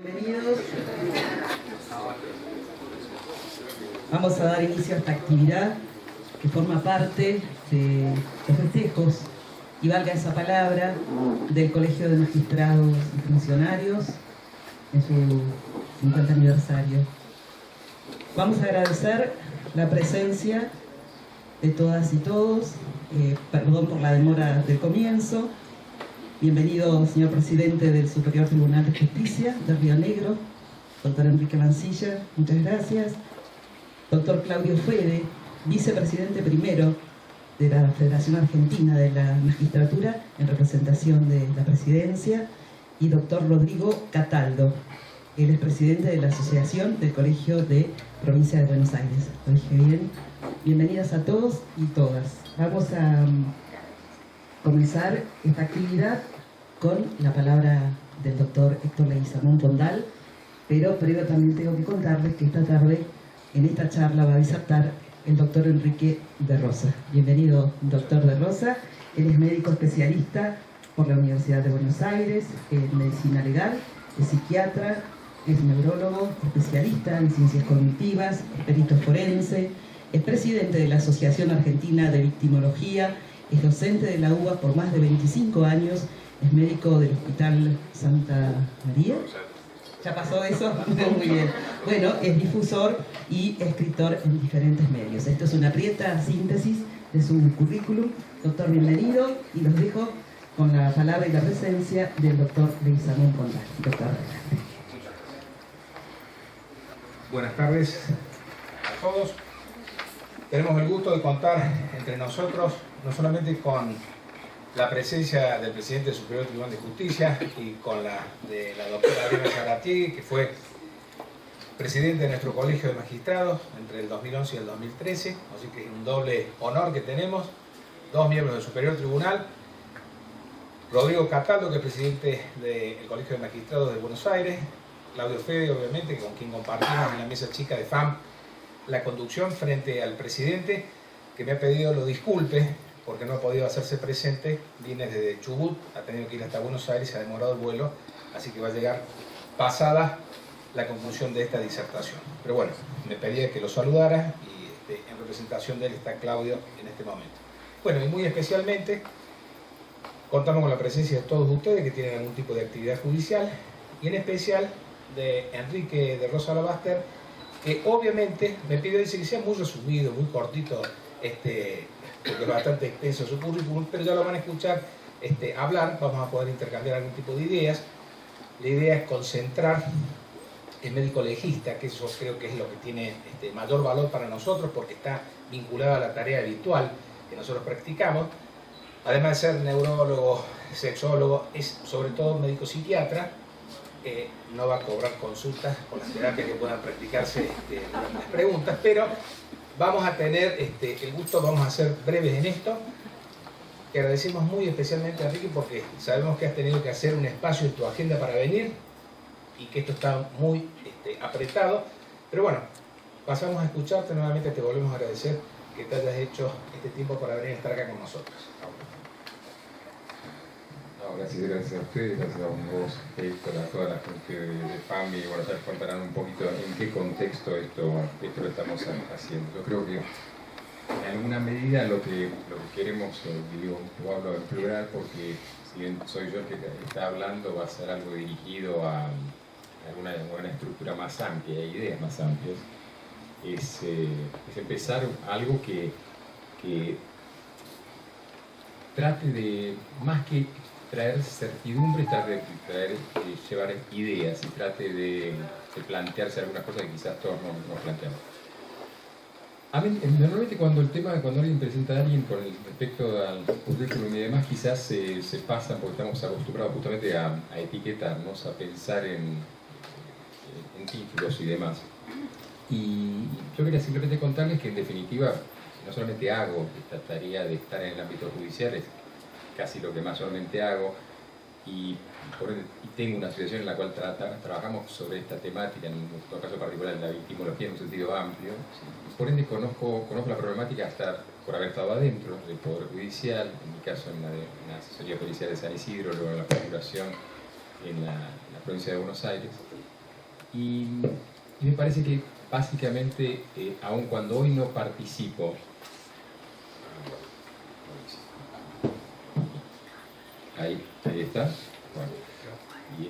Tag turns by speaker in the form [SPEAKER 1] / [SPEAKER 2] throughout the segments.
[SPEAKER 1] Bienvenidos. Vamos a dar inicio a esta actividad que forma parte de los festejos, y valga esa palabra, del Colegio de Magistrados y Funcionarios en su 50 aniversario. Vamos a agradecer la presencia de todas y todos, perdón por la demora del comienzo. Bienvenido, señor presidente del Superior Tribunal de Justicia de Río Negro, doctor Enrique Mancilla, muchas gracias. Doctor Claudio Fede, vicepresidente primero de la Federación Argentina de la Magistratura, en representación de la presidencia, y doctor Rodrigo Cataldo, él es presidente de la Asociación del Colegio de Provincia de Buenos Aires. ¿Lo dije bien? Bienvenidas a todos y todas. Vamos a comenzar esta actividad con la palabra del doctor Héctor Leguizamón Fondal, pero previo también tengo que contarles que esta tarde en esta charla va a disertar el doctor Enrique de Rosa. Bienvenido, doctor de Rosa. Él es médico especialista por la Universidad de Buenos Aires en medicina legal, es psiquiatra, es neurólogo, especialista en ciencias cognitivas, es perito forense, es presidente de la Asociación Argentina de Victimología, es docente de la UBA por más de 25 años, es médico del Hospital Santa María. ¿Ya pasó eso? Muy bien. Bueno, es difusor y escritor en diferentes medios. Esto es una aprieta síntesis de su currículum. Doctor, bienvenido, y los dejo con la palabra y la presencia del doctor Leguizamón Fondal. Doctor.
[SPEAKER 2] Buenas tardes a todos. Tenemos el gusto de contar entre nosotros no solamente con la presencia del presidente del Superior Tribunal de Justicia y con la de la doctora Ariana Zaratiegui, que fue presidente de nuestro Colegio de Magistrados entre el 2011 y el 2013, así que es un doble honor que tenemos, dos miembros del Superior Tribunal, Rodrigo Cataldo, que es presidente del Colegio de Magistrados de Buenos Aires, Claudio Fede, obviamente, con quien compartimos en la mesa chica de FAM la conducción frente al presidente, que me ha pedido lo disculpe porque no ha podido hacerse presente, viene desde Chubut, ha tenido que ir hasta Buenos Aires, se ha demorado el vuelo, así que va a llegar pasada la conclusión de esta disertación. Pero bueno, me pedía que lo saludara y en representación de él está Claudio en este momento. Bueno, y muy especialmente contamos con la presencia de todos ustedes que tienen algún tipo de actividad judicial, y en especial de Enrique de Rosa Alabaster, que obviamente me pidió, dice, que sea muy resumido, muy cortito, porque es bastante extenso su currículum, pero ya lo van a escuchar hablar, vamos a poder intercambiar algún tipo de ideas. La idea es concentrar el médico legista, que eso creo que es lo que tiene mayor valor para nosotros, porque está vinculado a la tarea habitual que nosotros practicamos. Además de ser neurólogo, sexólogo, es sobre todo médico psiquiatra. No va a cobrar consultas por las terapias que puedan practicarse durante las preguntas, pero vamos a tener el gusto, vamos a ser breves en esto. Te agradecemos muy especialmente a Enrique porque sabemos que has tenido que hacer un espacio en tu agenda para venir y que esto está muy apretado, pero bueno, pasamos a escucharte nuevamente, te volvemos a agradecer que te hayas hecho este tiempo para venir a estar acá con nosotros.
[SPEAKER 3] Gracias a ustedes, gracias a vos, Héctor, a toda la gente de FAM, y bueno, ya contarán un poquito en qué contexto esto lo estamos haciendo. Yo creo que en alguna medida lo que queremos, digo, yo hablo en plural porque si bien soy yo el que está hablando, va a ser algo dirigido a una estructura más amplia, ideas más amplias, es empezar algo que trate de, más que traer certidumbre, trate de llevar ideas y trate de plantearse algunas cosas que quizás todos no planteamos. A mí, normalmente cuando alguien presenta a alguien con respecto al currículum y demás, quizás se pasa, porque estamos acostumbrados justamente a etiquetarnos, a pensar en títulos y demás. Y yo quería simplemente contarles que en definitiva no solamente hago esta tarea de estar en el ámbito judicial, es casi lo que mayormente hago, y tengo una asociación en la cual trabajamos sobre esta temática, en nuestro caso particular en la victimología en un sentido amplio. Por ende conozco la problemática hasta por haber estado adentro del Poder Judicial, en mi caso en la asesoría policial de San Isidro, luego en la procuración en la provincia de Buenos Aires. Y me parece que básicamente, aun cuando hoy no participo, ahí está, bueno, y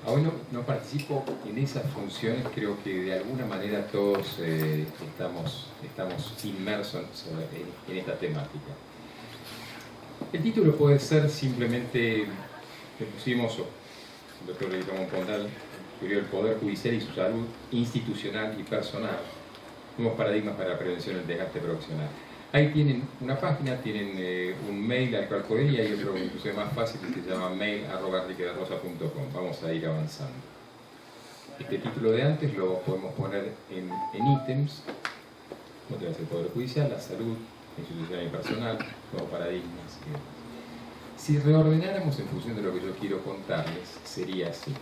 [SPEAKER 3] aún no participo en esas funciones, creo que de alguna manera todos estamos inmersos en esta temática. El título puede ser simplemente, le pusimos, el doctor Ramón Pondal escribió El Poder Judicial y su salud institucional y personal, nuevos paradigmas para la prevención del desgaste profesional. Ahí tienen una página, tienen un mail al cual pueden ir, y hay otro incluso más fácil que se llama mail@enriquederosa.com. Vamos a ir avanzando. Este título de antes lo podemos poner en ítems, como te va a ser el Poder Judicial, la salud, institucional y personal, nuevos paradigmas. Si reordenáramos en función de lo que yo quiero contarles, sería así.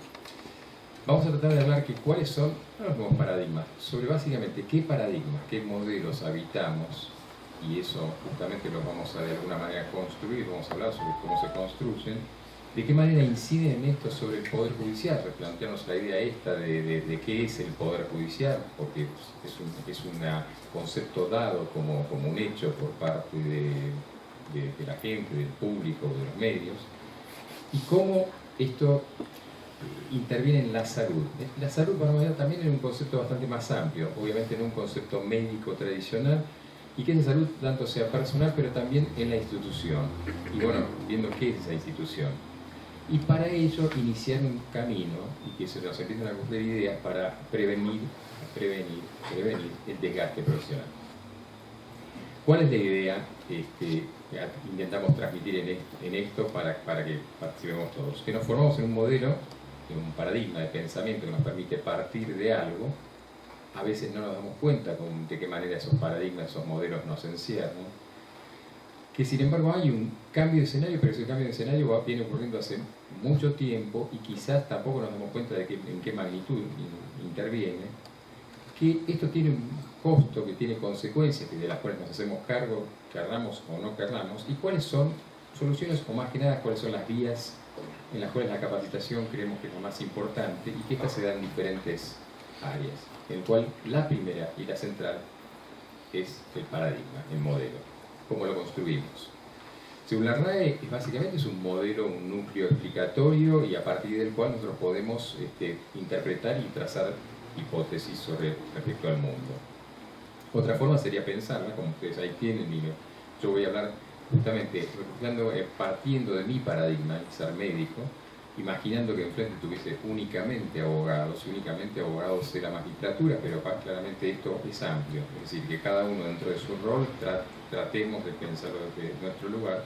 [SPEAKER 3] Vamos a tratar de hablar que cuáles son los nuevos paradigmas, sobre básicamente qué paradigmas, qué modelos habitamos, y eso justamente lo vamos a de alguna manera construir, vamos a hablar sobre cómo se construyen, de qué manera inciden en esto sobre el Poder Judicial, replantearnos la idea esta de qué es el Poder Judicial, porque es un concepto dado como un hecho por parte de la gente, del público, de los medios, y cómo esto interviene en la salud. La salud para nosotros también es un concepto bastante más amplio, obviamente no un concepto médico tradicional, y que esa salud tanto sea personal, pero también en la institución. Y bueno, viendo qué es esa institución. Y para ello iniciar un camino y que se nos empiecen a ocurrir ideas para prevenir el desgaste profesional. ¿Cuál es la idea que intentamos transmitir en esto para que participemos todos? Que nos formamos en un modelo, en un paradigma de pensamiento que nos permite partir de algo. A veces no nos damos cuenta de qué manera esos paradigmas, esos modelos nos encierran. Que sin embargo hay un cambio de escenario, pero ese cambio de escenario viene ocurriendo hace mucho tiempo y quizás tampoco nos damos cuenta de en qué magnitud interviene. Que esto tiene un costo, que tiene consecuencias de las cuales nos hacemos cargo, querramos o no querramos, y cuáles son soluciones, o más que nada cuáles son las vías en las cuales la capacitación creemos que es lo más importante y que estas se dan en diferentes áreas, en el cual la primera y la central es el paradigma, el modelo, cómo lo construimos. Según la RAE, básicamente es un modelo, un núcleo explicatorio y a partir del cual nosotros podemos interpretar y trazar hipótesis respecto al mundo. Otra forma sería pensarla, como ustedes ahí tienen, y yo voy a hablar justamente partiendo de mi paradigma, el ser médico, imaginando que enfrente tuviese únicamente abogados de la magistratura, pero claramente esto es amplio, es decir, que cada uno dentro de su rol tratemos de pensarlo desde nuestro lugar,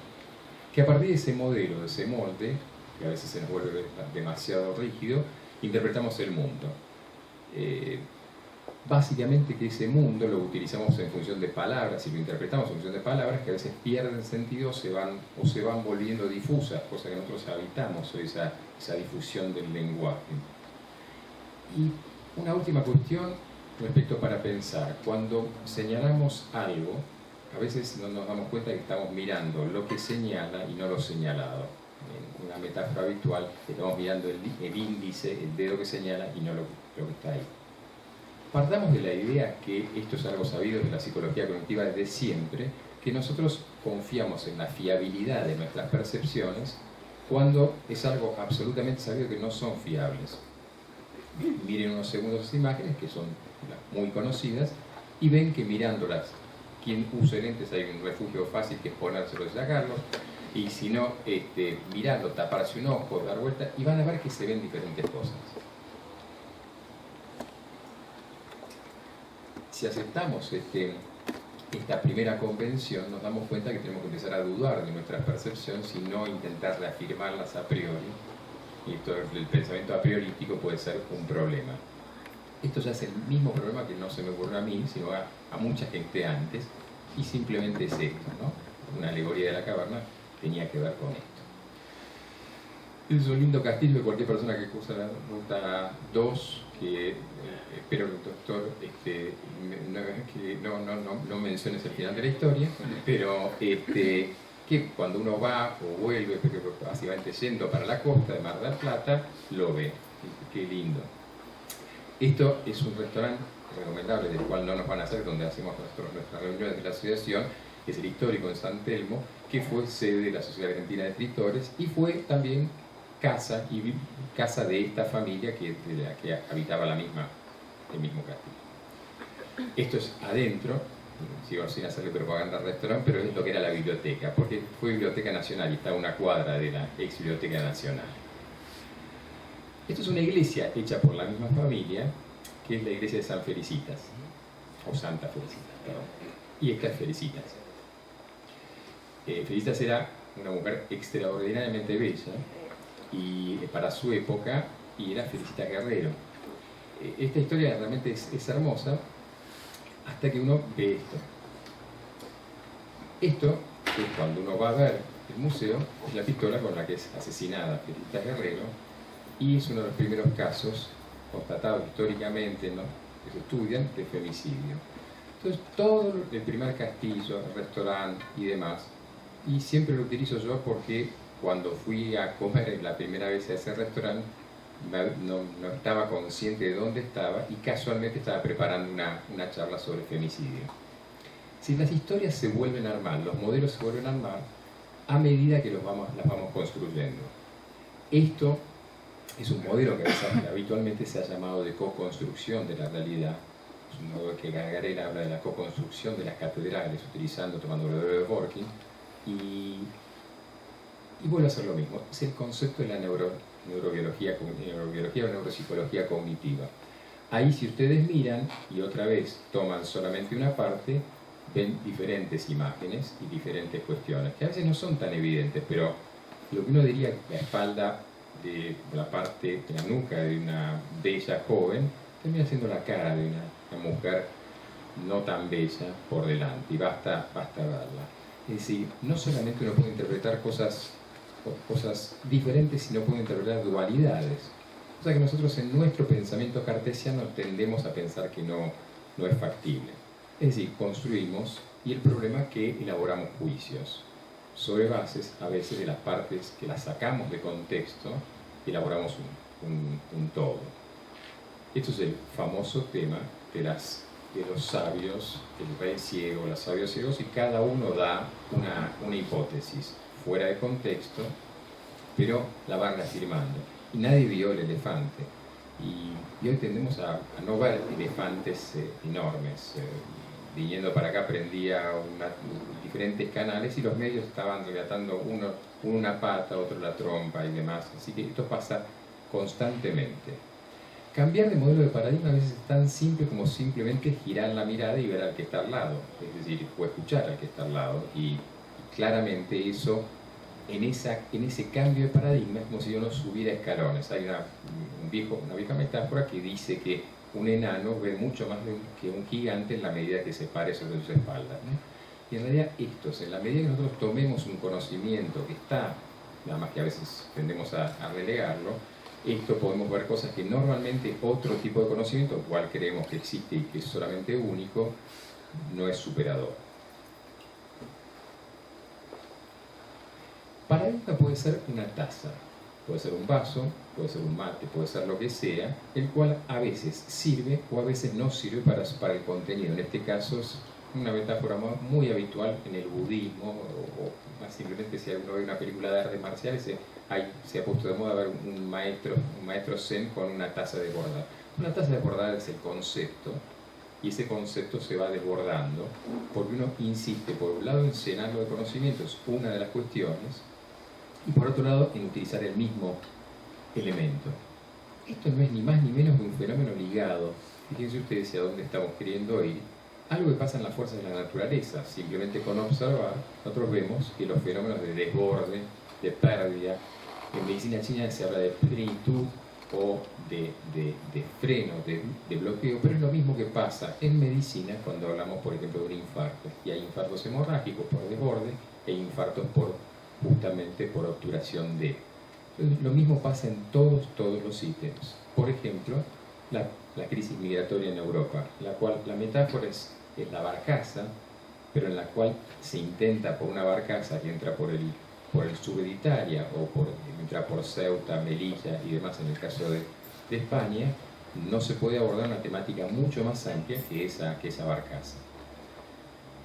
[SPEAKER 3] que a partir de ese modelo, de ese molde, que a veces se nos vuelve demasiado rígido, interpretamos el mundo. Básicamente que ese mundo lo utilizamos en función de palabras y lo interpretamos en función de palabras que a veces pierden sentido o se van volviendo difusas, cosa que nosotros habitamos, esa difusión del lenguaje. Y una última cuestión respecto para pensar. Cuando señalamos algo, a veces no nos damos cuenta que estamos mirando lo que señala y no lo señalado. En una metáfora habitual, estamos mirando el índice, el dedo que señala y no lo que está ahí. Partamos de la idea que esto es algo sabido de la psicología cognitiva desde siempre, que nosotros confiamos en la fiabilidad de nuestras percepciones cuando es algo absolutamente sabido que no son fiables. Miren unos segundos esas imágenes, que son muy conocidas, y ven que mirándolas, quien use lentes, hay un refugio fácil que es ponérselos y sacarlos, y si no, mirando, taparse un ojo, dar vuelta, y van a ver que se ven diferentes cosas. Si aceptamos esta primera convención, nos damos cuenta que tenemos que empezar a dudar de nuestras percepciones y no intentar reafirmarlas a priori. Y el pensamiento a priorístico puede ser un problema. Esto ya es el mismo problema que no se me ocurrió a mí, sino a mucha gente antes, y simplemente es esto, ¿no? Una alegoría de la caverna tenía que ver con esto. Es un lindo castillo de cualquier persona que cursa la ruta 2, que espero que el doctor no menciones el final de la historia, pero que cuando uno va o vuelve, pero básicamente yendo para la costa de Mar del Plata, lo ve. Qué lindo. Esto es un restaurante recomendable, del cual no nos van a hacer, donde hacemos nuestras reuniones de la asociación, que es el histórico en San Telmo, que fue sede de la Sociedad Argentina de Escritores y fue también casa de esta familia de la que habitaba el mismo castillo. Esto es adentro, sigo sin hacerle propaganda al restaurante, pero es lo que era la biblioteca, porque fue Biblioteca Nacional y está a una cuadra de la ex Biblioteca Nacional. Esto es una iglesia hecha por la misma familia, que es la iglesia de San Felicitas, o Santa Felicitas, perdón. Y esta es Felicitas. Felicitas era una mujer extraordinariamente bella y para su época, y era Felicitas Guerrero. Esta historia realmente es hermosa hasta que uno ve esto. Esto, que cuando uno va a ver el museo, es la pistola con la que es asesinada Felicitas Guerrero, y es uno de los primeros casos constatados históricamente, ¿no?, que se estudian, de femicidio. Entonces, todo el primer castillo, el restaurante y demás, y siempre lo utilizo yo porque cuando fui a comer la primera vez a ese restaurante, no estaba consciente de dónde estaba y casualmente estaba preparando una charla sobre femicidio. Si las historias se vuelven a armar, los modelos se vuelven a armar a medida que las vamos construyendo. Esto es un modelo que habitualmente se ha llamado de co-construcción de la realidad. Es un modelo que Gargarella habla de la co-construcción de las catedrales, tomando lo de Dworkin, y vuelve a ser lo mismo. Es el concepto de la neurobiología o neuropsicología cognitiva. Ahí, si ustedes miran y otra vez toman solamente una parte, ven diferentes imágenes y diferentes cuestiones, que a veces no son tan evidentes, pero lo que uno diría, la espalda de la parte de la nuca de una bella joven, termina siendo la cara de una mujer no tan bella por delante, y basta verla. Es decir, no solamente uno puede interpretar cosas diferentes, sino puede interpretar dualidades. O sea que nosotros en nuestro pensamiento cartesiano tendemos a pensar que no es factible. Es decir, construimos, y el problema es que elaboramos juicios sobre bases, a veces, de las partes que las sacamos de contexto, y elaboramos un todo. Esto es el famoso tema de los sabios, el rey ciego, los sabios ciegos, y cada uno da una hipótesis fuera de contexto, pero la van reafirmando. Y nadie vio el elefante. Y hoy tendemos a no ver elefantes enormes. Viniendo para acá prendía diferentes canales y los medios estaban relatando uno una pata, otro la trompa y demás. Así que esto pasa constantemente. Cambiar de modelo de paradigma a veces es tan simple como simplemente girar la mirada y ver al que está al lado, es decir, o escuchar al que está al lado, y claramente eso, en ese cambio de paradigma, es como si uno subiera escalones. Hay una vieja metáfora que dice que un enano ve mucho más que un gigante en la medida que se pare sobre sus espaldas, ¿no? Y en realidad esto es, en la medida que nosotros tomemos un conocimiento que está, nada más que a veces tendemos a relegarlo, esto podemos ver cosas que normalmente otro tipo de conocimiento, cual creemos que existe y que es solamente único, no es superador. Paradigma puede ser una taza, puede ser un vaso, puede ser un mate, puede ser lo que sea, el cual a veces sirve o a veces no sirve para el contenido. En este caso es una metáfora muy habitual en el budismo, o más simplemente si uno ve una película de artes marciales, se ha puesto de moda ver un maestro zen con una taza de bordar. Una taza de bordar es el concepto, y ese concepto se va desbordando, porque uno insiste, por un lado, en llenarlo de conocimientos, una de las cuestiones, y por otro lado, en utilizar el mismo elemento. Esto no es ni más ni menos que un fenómeno ligado. Fíjense ustedes a dónde estamos queriendo ir. Algo que pasa en las fuerzas de la naturaleza. Simplemente con observar, nosotros vemos que los fenómenos de desborde, de pérdida, en medicina china se habla de plenitud o de freno, de bloqueo, pero es lo mismo que pasa en medicina cuando hablamos, por ejemplo, de un infarto. Y hay infartos hemorrágicos por desborde e infartos justamente por obturación de. Entonces, lo mismo pasa en todos los ítems. Por ejemplo, la crisis migratoria en Europa, la cual la metáfora es la barcaza pero en la cual se intenta por una barcaza que entra por el sur de Italia o entra por Ceuta, Melilla y demás en el caso de España, no se puede abordar una temática mucho más amplia que esa barcaza.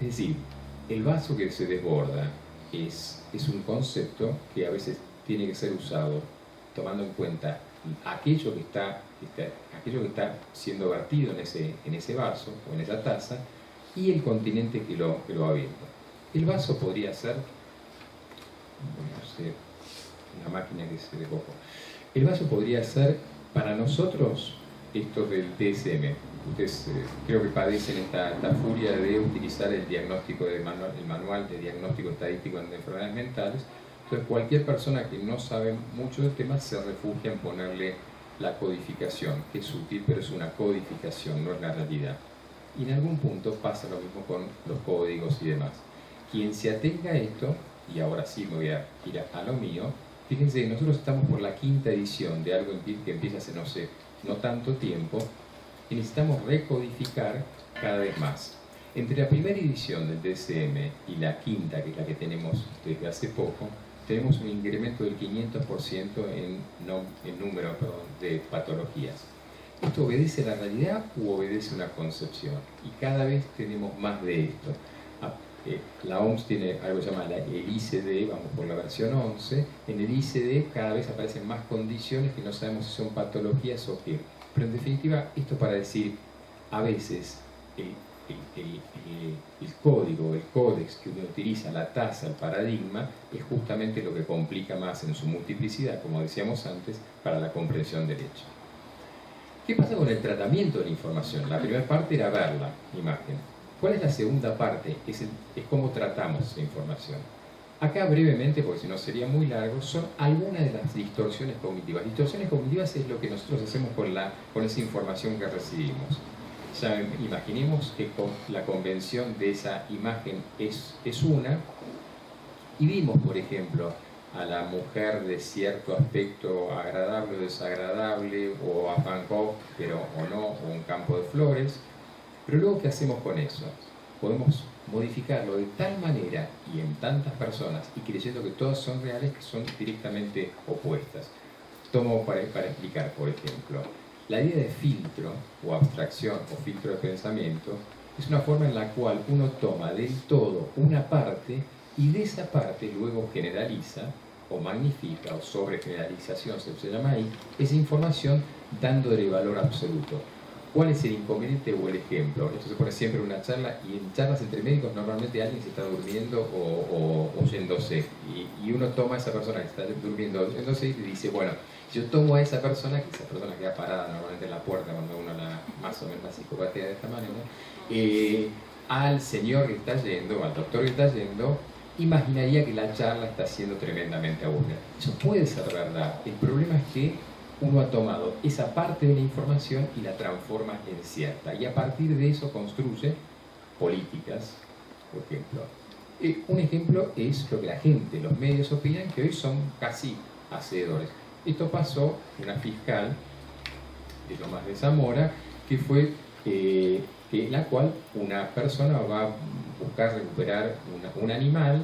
[SPEAKER 3] Es decir, el vaso que se desborda es un concepto que a veces tiene que ser usado tomando en cuenta aquello que está siendo vertido en ese vaso o en esa taza y el continente que lo ha abierto. El vaso podría ser, no sé, una máquina que se desbocó. El vaso podría ser para nosotros esto del DSM. Ustedes creo que padecen esta furia de utilizar el manual de diagnóstico estadístico de enfermedades mentales. Entonces cualquier persona que no sabe mucho del tema se refugia en ponerle la codificación, que es útil, pero es una codificación, no es la realidad. Y en algún punto pasa lo mismo con los códigos y demás. Quien se atenga a esto, y ahora sí me voy a ir a lo mío, fíjense, nosotros estamos por la 5ª edición de algo que empieza hace, no tanto tiempo, y necesitamos recodificar cada vez más. Entre la primera edición del DSM y la 5ª, que es la que tenemos desde hace poco, tenemos un incremento del 500% en número de patologías. ¿Esto obedece a la realidad u obedece a una concepción? Y cada vez tenemos más de esto. La OMS tiene algo que se llama el ICD, vamos por la versión 11. En el ICD cada vez aparecen más condiciones que no sabemos si son patologías o qué. Pero en definitiva, esto para decir, a veces el código, el códex que uno utiliza, la tasa, el paradigma, es justamente lo que complica más en su multiplicidad, como decíamos antes, para la comprensión del hecho. ¿Qué pasa con el tratamiento de la información? La primera parte era ver la imagen. ¿Cuál es la segunda parte? Es cómo tratamos esa información. Acá brevemente, porque si no sería muy largo, son algunas de las distorsiones cognitivas. Distorsiones cognitivas es lo que nosotros hacemos con esa información que recibimos. Ya imaginemos que la convención de esa imagen es una, y vimos, por ejemplo, a la mujer de cierto aspecto agradable o desagradable, o a Van Gogh, pero o no, o un campo de flores. Pero luego, ¿qué hacemos con eso? Podemos modificarlo de tal manera y en tantas personas, y creyendo que todas son reales, que son directamente opuestas. Tomo para explicar, por ejemplo, la idea de filtro o abstracción o filtro de pensamiento es una forma en la cual uno toma del todo una parte y de esa parte luego generaliza o magnifica o sobregeneralización, se llama ahí, esa información dándole valor absoluto. ¿Cuál es el inconveniente o el ejemplo? Esto se pone siempre en una charla, y en charlas entre médicos normalmente alguien se está durmiendo o oyéndose, y uno toma a esa persona que está durmiendo o oyéndose y le dice, bueno, yo tomo a esa persona queda parada normalmente en la puerta cuando uno más o menos la psicopatía de esta manera, al señor que está yendo, al doctor que está yendo, imaginaría que la charla está siendo tremendamente aburrida. Eso puede ser verdad. El problema es que uno ha tomado esa parte de la información y la transforma en cierta, y a partir de eso construye políticas, por ejemplo. Un ejemplo es lo que la gente, los medios opinan, que hoy son casi hacedores. Esto pasó en una fiscal de Lomas de Zamora, que fue la cual una persona va a buscar recuperar un animal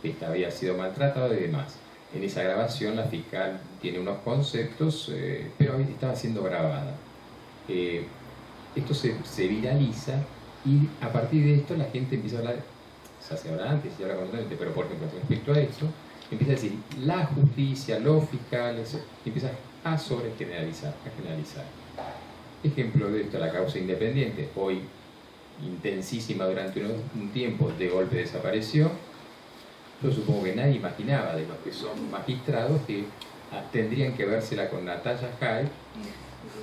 [SPEAKER 3] que había sido maltratado y demás. En esa grabación la fiscal tiene unos conceptos, pero estaba siendo grabada. Esto se viraliza, y a partir de esto la gente empieza a hablar, se habla antes, se habla constantemente, pero por ejemplo respecto a esto, empieza a decir la justicia, los fiscales, empieza a sobregeneralizar, a generalizar. Ejemplo de esto, la causa independiente, hoy intensísima durante un tiempo, de golpe desapareció. Yo supongo que nadie imaginaba, de los que son magistrados, que tendrían que vérsela con Natalia Jaez,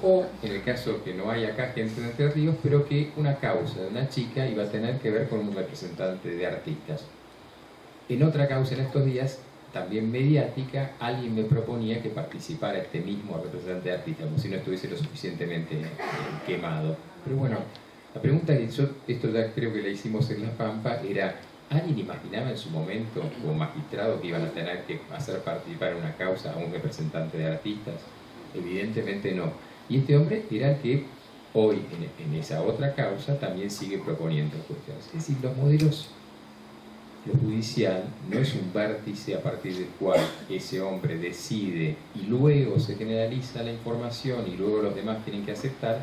[SPEAKER 3] o en el caso que no hay acá gente en Entre Ríos, pero que una causa de una chica iba a tener que ver con un representante de artistas. En otra causa en estos días, también mediática, alguien me proponía que participara este mismo representante de artistas, como si no estuviese lo suficientemente quemado. Pero bueno, la pregunta que esto ya creo que la hicimos en La Pampa, era: ¿alguien imaginaba en su momento, como magistrado, que iban a tener que hacer participar en una causa a un representante de artistas? Evidentemente no. Y este hombre era el que hoy, en esa otra causa, también sigue proponiendo cuestiones. Es decir, los modelos lo judicial no es un vértice a partir del cual ese hombre decide y luego se generaliza la información y luego los demás tienen que aceptar,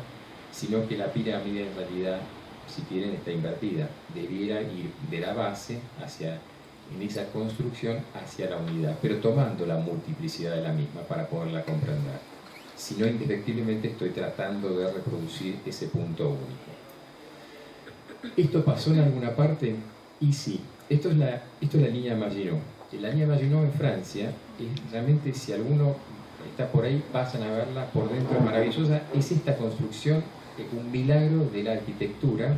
[SPEAKER 3] sino que la pirámide en realidad, si quieren, está invertida. Debiera ir de la base hacia, en esa construcción, hacia la unidad, pero tomando la multiplicidad de la misma para poderla comprender. Si no, indefectiblemente estoy tratando de reproducir ese punto único. ¿Esto pasó en alguna parte? Y sí. Esto es la línea Maginot. La línea Maginot en Francia, realmente si alguno está por ahí, pasan a verla, por dentro es maravillosa. Es esta construcción, un milagro de la arquitectura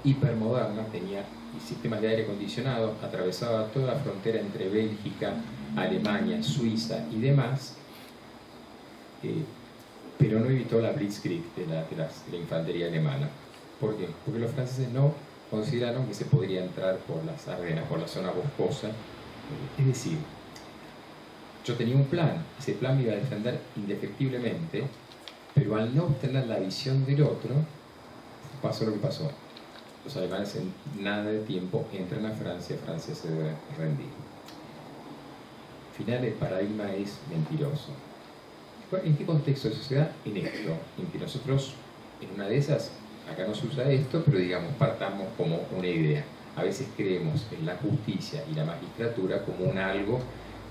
[SPEAKER 3] hipermoderna. Tenía sistemas de aire acondicionado, atravesaba toda la frontera entre Bélgica, Alemania, Suiza y demás, pero no evitó la Blitzkrieg de la infantería alemana. ¿Por qué? Porque los franceses no consideraron que se podría entrar por las Ardenas, por la zona boscosa. Es decir, yo tenía un plan, ese plan me iba a defender indefectiblemente, pero al no obtener la visión del otro, pasó lo que pasó. Los alemanes en nada de tiempo entran a Francia, Francia se debe rendir. Al final el paradigma es mentiroso. ¿En qué contexto de sociedad? En esto, en que nosotros, en una de esas, acá no se usa esto, pero digamos, partamos como una idea. A veces creemos en la justicia y la magistratura como un algo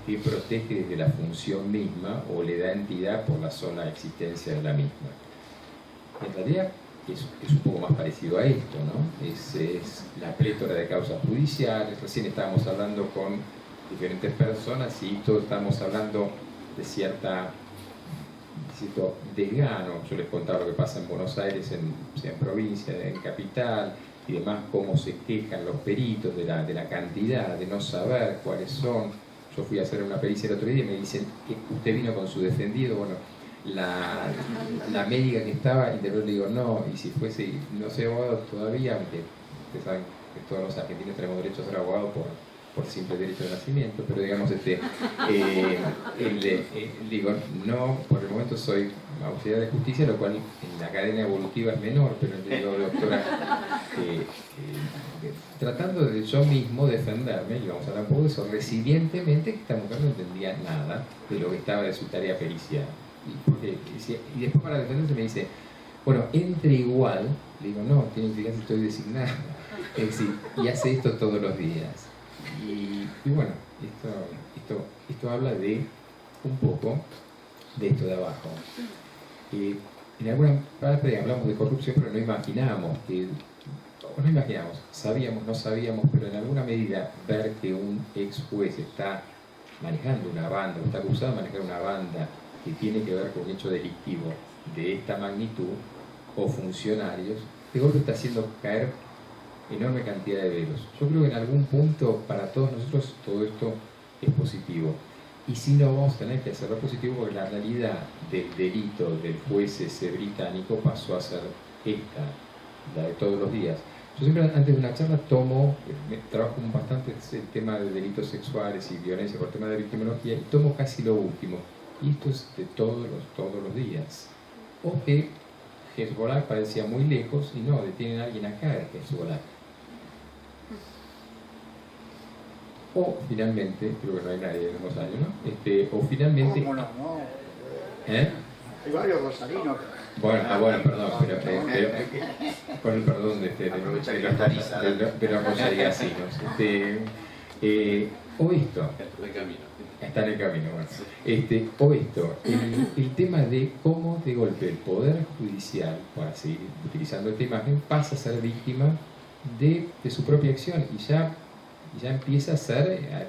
[SPEAKER 3] que protege desde la función misma o le da entidad por la sola existencia de la misma. En realidad es un poco más parecido a esto, ¿no? Es la plétora de causas judiciales. Recién estábamos hablando con diferentes personas y todos estamos hablando de cierto desgano. Yo les contaba lo que pasa en Buenos Aires, en provincia, en capital, y demás, cómo se quejan los peritos de la cantidad, de no saber cuáles son. Yo fui a hacer una pericia el otro día y me dicen que usted vino con su defendido. Bueno, la médica que estaba, y le digo, no, y si fuese, no soy abogado todavía, aunque ustedes saben que todos los argentinos tenemos derecho a ser abogados por simple derecho de nacimiento, pero digamos, digo, no, por el momento soy auxiliar de justicia, lo cual en la cadena evolutiva es menor, pero le digo, doctora, tratando de yo mismo defenderme, y vamos a hablar un poco de eso, resilientemente, que esta mujer no entendía nada de lo que estaba de su tarea pericial. Y después para defenderse me dice, bueno, entre igual, le digo, no, tiene que fijarse, estoy designado, es decir, y hace esto todos los días. Y bueno, esto habla de un poco de esto de abajo. En alguna parte hablamos de corrupción, pero no imaginamos, sabíamos, no sabíamos, pero en alguna medida ver que un ex juez está manejando una banda, o está acusado de manejar una banda que tiene que ver con un hecho delictivo de esta magnitud, o funcionarios, de golpe está haciendo caer enorme cantidad de velos. Yo creo que en algún punto para todos nosotros todo esto es positivo, y si no, vamos a tener que hacerlo positivo, porque la realidad del delito del juez ese británico pasó a ser esta, la de todos los días. Yo siempre antes de una charla trabajo bastante el tema de delitos sexuales y violencia por tema de victimología, y tomo casi lo último, y esto es de todos los días. O que Hezbollah parecía muy lejos y no, detienen a alguien acá de Hezbollah. O finalmente, creo que no hay nadie en los años, ¿no? O finalmente...
[SPEAKER 4] ¿Cómo no? Hay varios rosarinos.
[SPEAKER 3] Bueno, perdón, pero con el perdón de los rosarigacinos. O esto... Está en el camino, bueno. O esto, el tema de cómo de golpe el Poder Judicial, para seguir utilizando esta imagen, pasa a ser víctima de su propia acción y ya empieza a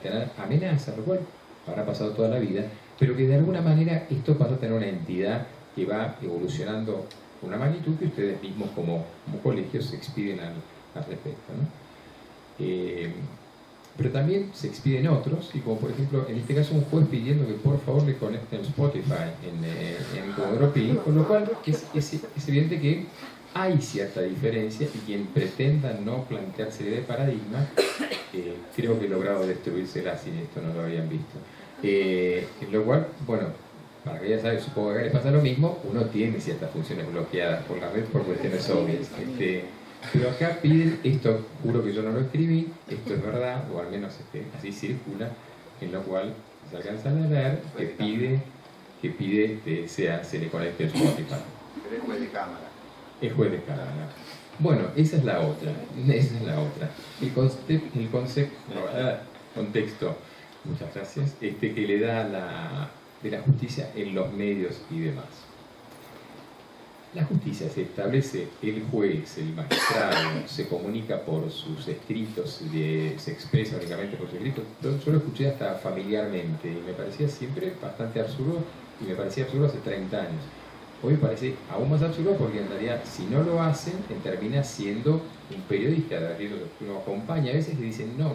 [SPEAKER 3] tener amenazas, lo cual habrá pasado toda la vida, pero que de alguna manera esto pasa a tener una entidad que va evolucionando con una magnitud que ustedes mismos como colegios se expiden al respecto, ¿no? Pero también se expiden otros, y como por ejemplo en este caso un juez pidiendo que por favor le conecten Spotify en Comodoro Pi, con lo cual es evidente que hay cierta diferencia, y quien pretenda no plantearse de paradigma, creo que he logrado destruírsela sin esto, no lo habían visto. Lo cual, bueno, para que ya saben, supongo que acá les pasa lo mismo, uno tiene ciertas funciones bloqueadas por la red por cuestiones obvias. Pero acá piden, esto juro que yo no lo escribí, esto es verdad, o al menos así circula, en lo cual se alcanza a leer que pide se le conecte el Spotify.
[SPEAKER 4] Pero es juez de cámara.
[SPEAKER 3] Es juez de cámara. Bueno, esa es la otra. Esa es la otra. El contexto, muchas gracias, que le da de la justicia en los medios y demás. La justicia se establece, el juez, el magistrado, se comunica por sus escritos, se expresa únicamente por sus escritos. Yo lo escuché hasta familiarmente y me parecía siempre bastante absurdo, y me parecía absurdo hace 30 años. Hoy me parece aún más absurdo porque en realidad si no lo hacen, termina siendo un periodista, que uno acompaña a veces, le dicen no.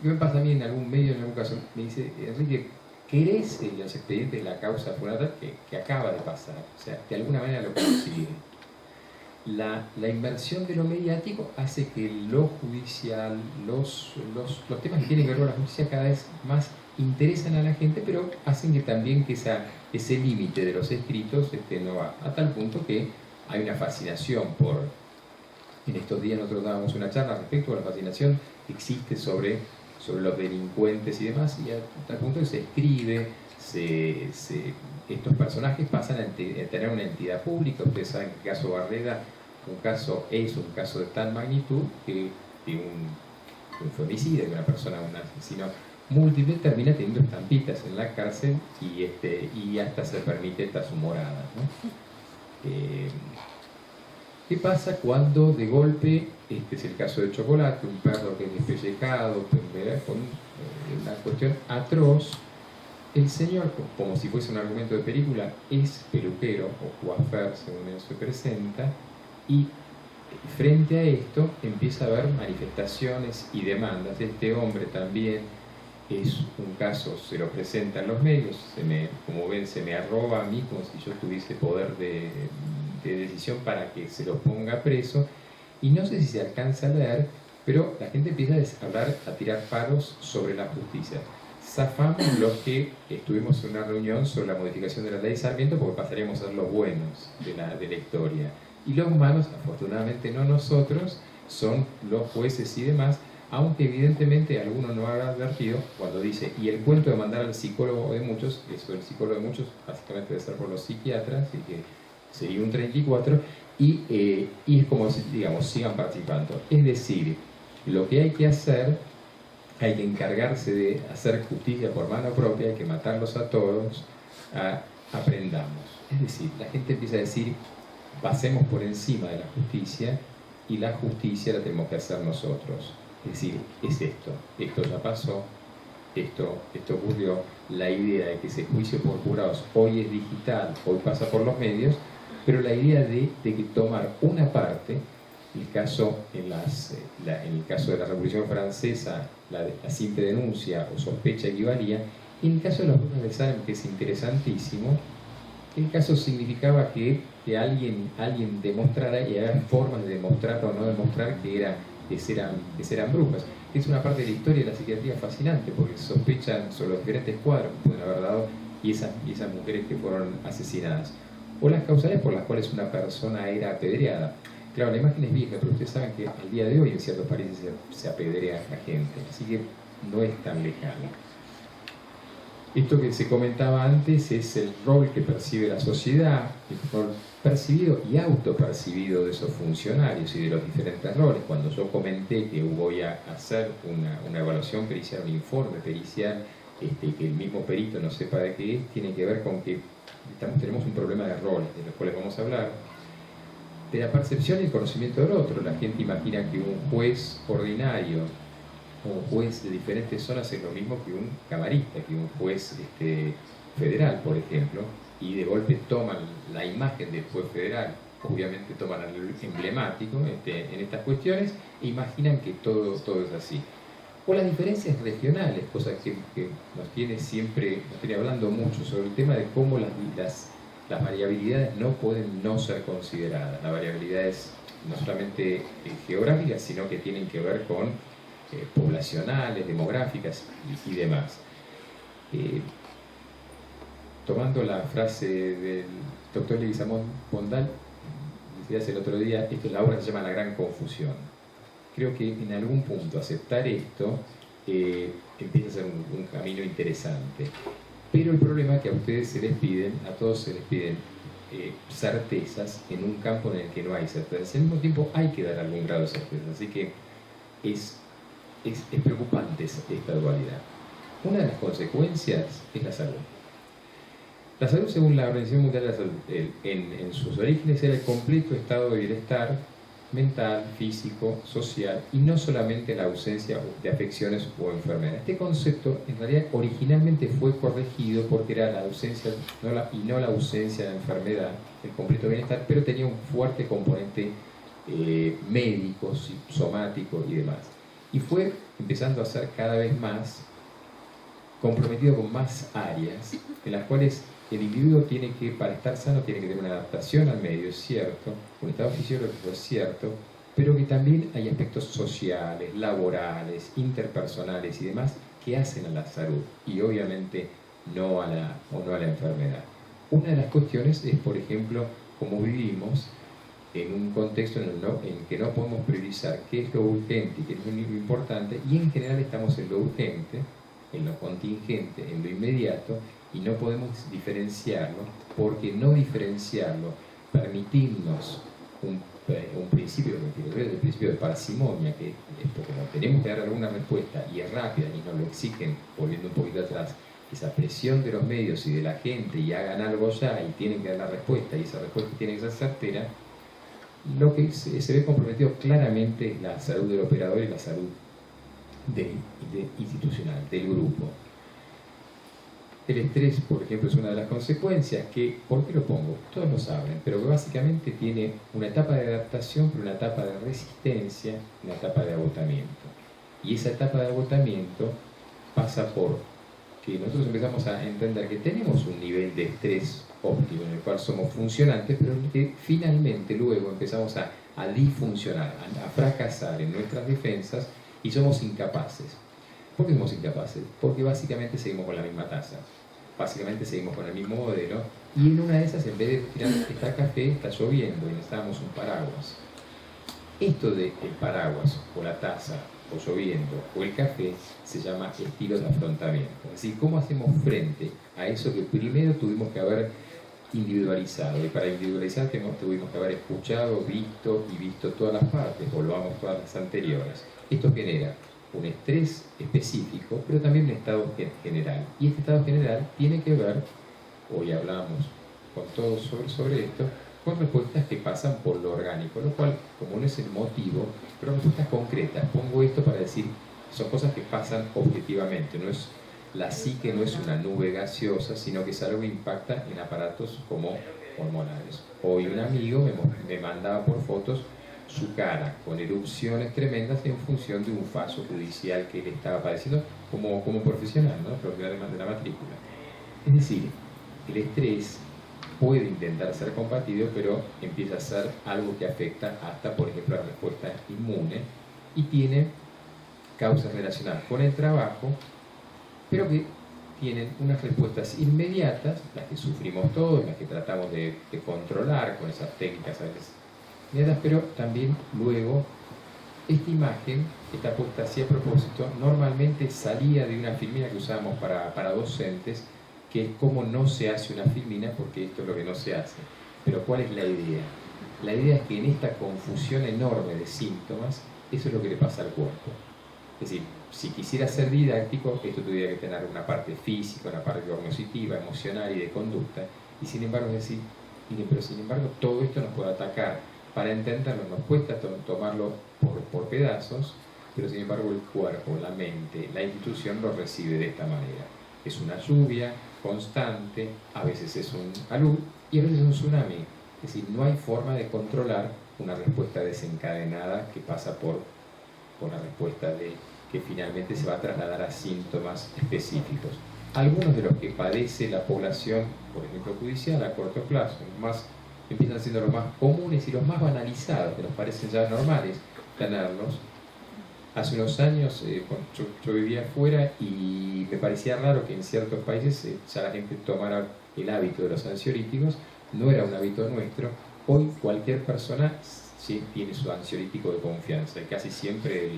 [SPEAKER 3] ¿Qué me pasa a mí en algún medio, en algún caso? Me dice, Enrique, ¿querés los expedientes de la causa fundamental que acaba de pasar? O sea, de alguna manera lo consigue. La inversión de lo mediático hace que lo judicial, los temas que tienen que ver con la justicia cada vez más interesan a la gente, pero hacen que también que ese límite de los escritos no va, a tal punto que hay una fascinación por... En estos días nosotros dábamos una charla respecto a la fascinación que existe sobre los delincuentes y demás, y a tal punto que se escribe, estos personajes pasan a tener una entidad pública. Ustedes saben que el caso Barreda es un caso de tal magnitud que un femicida, que una persona, un asesino múltiple, termina teniendo estampitas en la cárcel y hasta se permite su morada, ¿no? ¿Qué pasa cuando de golpe, este es el caso de Chocolate, un perro que es despellejado, con una cuestión atroz, el señor, como si fuese un argumento de película, es peluquero o coiffeur, según él se presenta, y frente a esto empieza a haber manifestaciones y demandas. Este hombre también es un caso, se lo presenta en los medios, como ven, se me arroba a mí como si yo tuviese poder de decisión para que se lo ponga preso, y no sé si se alcanza a leer, pero la gente empieza a tirar palos sobre la justicia. Zafamos los que estuvimos en una reunión sobre la modificación de la ley de Sarmiento, porque pasaríamos a ser los buenos de la historia, y los malos, afortunadamente no nosotros, son los jueces y demás, aunque evidentemente alguno no habrá advertido cuando dice, y el cuento de mandar al psicólogo de muchos, eso del psicólogo de muchos básicamente debe ser por los psiquiatras, y que sería un 34, y es como si, digamos, sigan participando. Es decir, lo que hay que hacer, hay que encargarse de hacer justicia por mano propia, hay que matarlos a todos, aprendamos. Es decir, la gente empieza a decir, pasemos por encima de la justicia, y la justicia la tenemos que hacer nosotros. Es decir, es esto ya pasó, esto ocurrió. La idea de que ese juicio por jurados hoy es digital, hoy pasa por los medios, pero la idea de que tomar una parte, el caso en el caso de la Revolución Francesa, la simple denuncia o sospecha equivalía, y en el caso de los jueces de Salem, que es interesantísimo, el caso significaba que alguien demostrara, y había formas de demostrar o no demostrar que eran brujas. Es una parte de la historia de la psiquiatría fascinante, porque sospechan sobre los diferentes cuadros que pueden haber dado y esas mujeres que fueron asesinadas, o las causales por las cuales una persona era apedreada. Claro, la imagen es vieja, pero ustedes saben que al día de hoy en ciertos países se apedrea a la gente, así que no es tan lejano. Esto que se comentaba antes es el rol que percibe la sociedad, el rol percibido y autopercibido de esos funcionarios y de los diferentes roles. Cuando yo comenté que voy a hacer una evaluación pericial, un informe pericial, que el mismo perito no sepa de qué es, tiene que ver con que tenemos un problema de roles, de los cuales vamos a hablar, de la percepción y el conocimiento del otro. La gente imagina que un juez ordinario o un juez de diferentes zonas es lo mismo que un camarista, que un juez federal, por ejemplo, y de golpe toman la imagen del juez federal, obviamente toman el emblemático en estas cuestiones, e imaginan que todo es así. O las diferencias regionales, cosa que nos tiene hablando mucho sobre el tema de cómo las variabilidades no pueden no ser consideradas. Las variabilidades no solamente geográficas, sino que tienen que ver con poblacionales, demográficas y demás. Tomando la frase del doctor Leguizamón Pondal, decías el otro día, esto es la obra que se llama La Gran Confusión. Creo que en algún punto aceptar esto empieza a ser un camino interesante. Pero el problema es que a ustedes se les piden, a todos se les piden certezas en un campo en el que no hay certezas. Al mismo tiempo hay que dar algún grado de certeza, así que es preocupante esta dualidad. Una de las consecuencias es la salud. La salud, según la Organización Mundial de la Salud, en sus orígenes era el completo estado de bienestar mental, físico, social, y no solamente la ausencia de afecciones o enfermedades. Este concepto en realidad originalmente fue corregido porque era la ausencia y no la ausencia de enfermedad, el completo bienestar, pero tenía un fuerte componente médico, somático y demás. Y fue empezando a ser cada vez más comprometido con más áreas en las cuales el individuo tiene que, para estar sano, tiene que tener una adaptación al medio, es cierto, un estado fisiológico, es cierto, pero que también hay aspectos sociales, laborales, interpersonales y demás que hacen a la salud y obviamente no a la enfermedad. Una de las cuestiones es, por ejemplo, cómo vivimos en un contexto en el que no podemos priorizar qué es lo urgente y qué es lo importante, y en general estamos en lo urgente, en lo contingente, en lo inmediato, y no podemos diferenciarlo, porque no diferenciarlo, permitirnos un principio, el principio de parsimonia, que es como tenemos que dar alguna respuesta y es rápida y nos lo exigen, volviendo un poquito atrás, esa presión de los medios y de la gente y hagan algo ya y tienen que dar la respuesta y esa respuesta tiene que ser certera, lo que se ve comprometido claramente es la salud del operador y la salud institucional, del grupo. El estrés, por ejemplo, es una de las consecuencias que, ¿por qué lo pongo? Todos lo saben, pero que básicamente tiene una etapa de adaptación, pero una etapa de resistencia, una etapa de agotamiento. Y esa etapa de agotamiento pasa por que nosotros empezamos a entender que tenemos un nivel de estrés óptimo en el cual somos funcionantes, pero que finalmente luego empezamos a disfuncionar, a fracasar en nuestras defensas y somos incapaces. ¿Por qué somos incapaces? Porque básicamente seguimos con la misma tasa, básicamente seguimos con el mismo modelo, y en una de esas, en vez de tirar está café, está lloviendo y necesitamos un paraguas. Esto de el paraguas o la taza o lloviendo o el café se llama estilo de afrontamiento. Es decir, ¿cómo hacemos frente a eso que primero tuvimos que haber individualizado? Y para individualizar tuvimos que haber escuchado, visto todas las partes, volvamos todas las anteriores. Esto genera un estrés específico, pero también un estado general. Y este estado general tiene que ver, hoy hablamos con todos sobre esto, con respuestas que pasan por lo orgánico, lo cual, como no es el motivo, pero respuestas concretas. Pongo esto para decir, son cosas que pasan objetivamente, no es la psique no es una nube gaseosa, sino que es algo que impacta en aparatos como hormonales. Hoy un amigo me mandaba por fotos su cara con erupciones tremendas en función de un fallo judicial que él estaba padeciendo como profesional, ¿no? Propiedad de la matrícula. Es decir, el estrés puede intentar ser combatido, pero empieza a ser algo que afecta hasta, por ejemplo, la respuesta inmune y tiene causas relacionadas con el trabajo, pero que tienen unas respuestas inmediatas, las que sufrimos todos, las que tratamos de controlar con esas técnicas a veces inmediatas, pero también luego esta imagen está puesta así a propósito, normalmente salía de una filmina que usábamos para docentes, que es cómo no se hace una filmina, porque esto es lo que no se hace. Pero ¿cuál es la idea? La idea es que en esta confusión enorme de síntomas, eso es lo que le pasa al cuerpo. Es decir, si quisiera ser didáctico, esto tuviera que tener una parte física, una parte cognitiva, emocional y de conducta, y sin embargo es decir, pero sin embargo todo esto nos puede atacar. Para entenderlo nos cuesta tomarlo por pedazos, pero sin embargo el cuerpo, la mente, la institución lo recibe de esta manera. Es una lluvia constante, a veces es un alud y a veces es un tsunami. Es decir, no hay forma de controlar una respuesta desencadenada que pasa por la respuesta que finalmente se va a trasladar a síntomas específicos. Algunos de los que padece la población, por ejemplo judicial, a corto plazo, empiezan siendo los más comunes y los más banalizados, que nos parecen ya normales tenerlos. Hace unos años yo vivía afuera y me parecía raro que en ciertos países ya la gente tomara el hábito de los ansiolíticos, no era un hábito nuestro, Hoy cualquier persona sí tiene su ansiolítico de confianza, y casi siempre